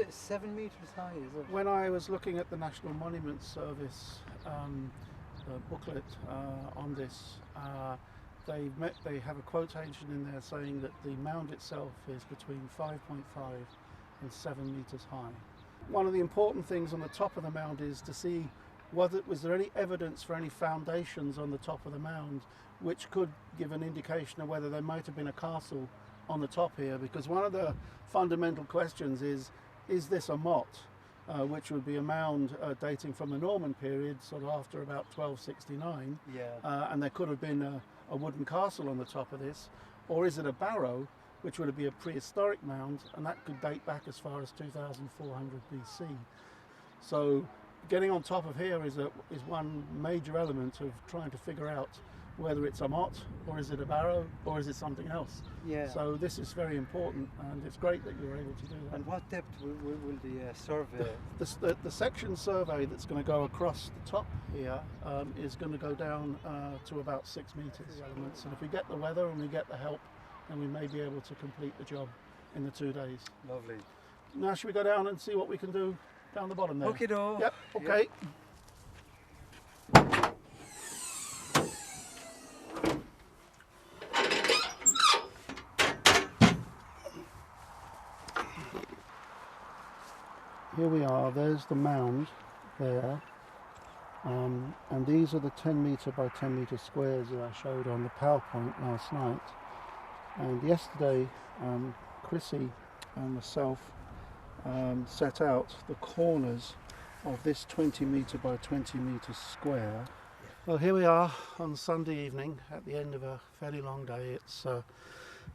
7 meters high, is it? When I was looking at the National Monuments Service booklet on this, they have a quotation in there saying that the mound itself is between 5.5 and 7 meters high. One of the important things on the top of the mound is to see was there any evidence for any foundations on the top of the mound which could give an indication of whether there might have been a castle on the top here, because one of the fundamental questions is this a motte, which would be a mound dating from the Norman period, sort of after about 1269, and there could have been a wooden castle on the top of this, or is it a barrow, which would be a prehistoric mound, and that could date back as far as 2400 BC. So getting on top of here is one major element of trying to figure out whether it's a motte, or is it a barrow, or is it something else. Yeah. So this is very important, and it's great that you're able to do that. And what depth will the survey? The section survey that's going to go across the top here is going to go down to about 6 meters elements, and if we get the weather and we get the help, then we may be able to complete the job in the 2 days. Lovely. Now should we go down and see what we can do down the bottom there? Okay, do. Yep, okay. Yep. Here we are, there's the mound there, and these are the 10 metre by 10 metre squares that I showed on the PowerPoint last night. And yesterday Chrissy and myself set out the corners of this 20 metre by 20 metre square. Well, here we are on Sunday evening at the end of a fairly long day. It's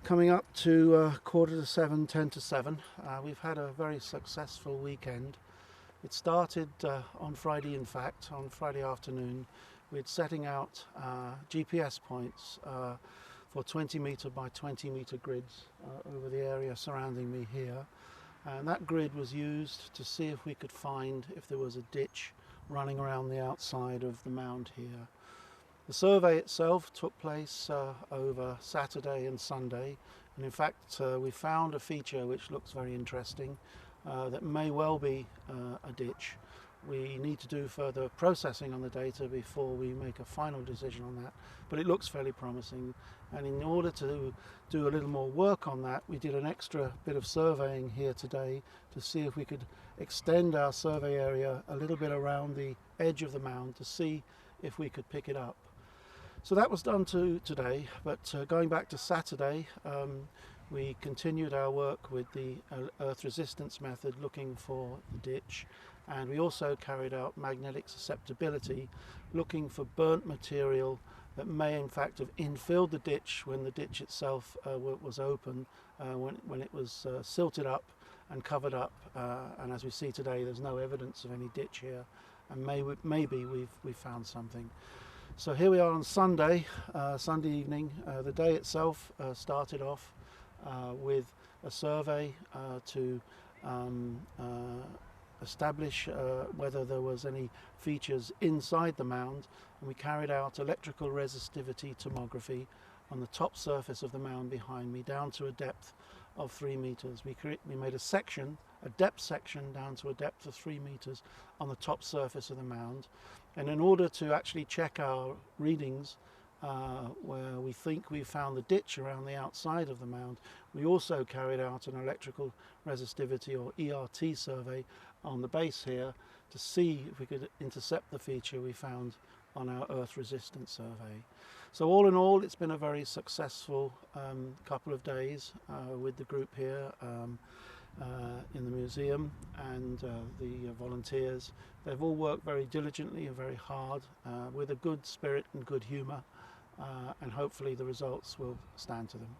coming up to 6:45, 10 to 7. We've had a very successful weekend. It started on Friday, in fact, on Friday afternoon. We're setting out GPS points for 20 metre by 20 metre grids over the area surrounding me here. And that grid was used to see if we could find if there was a ditch running around the outside of the mound here. The survey itself took place over Saturday and Sunday, and in fact we found a feature which looks very interesting that may well be a ditch. We need to do further processing on the data before we make a final decision on that, but it looks fairly promising, and in order to do a little more work on that, we did an extra bit of surveying here today to see if we could extend our survey area a little bit around the edge of the mound to see if we could pick it up. So that was done today, but going back to Saturday, we continued our work with the earth resistance method looking for the ditch, and we also carried out magnetic susceptibility looking for burnt material that may in fact have infilled the ditch when the ditch itself was open, when it was silted up and covered up, and as we see today there's no evidence of any ditch here, and maybe we've found something. So here we are on Sunday, Sunday evening. The day itself started off with a survey to establish whether there was any features inside the mound, and we carried out electrical resistivity tomography on the top surface of the mound behind me down to a depth of 3 meters. We made a depth section down to a depth of 3 meters on the top surface of the mound, and in order to actually check our readings where we think we found the ditch around the outside of the mound, we also carried out an electrical resistivity or ERT survey on the base here to see if we could intercept the feature we found on our earth resistance survey. So all in all, it's been a very successful couple of days with the group here in the museum and the volunteers. They've all worked very diligently and very hard with a good spirit and good humour, and hopefully the results will stand to them.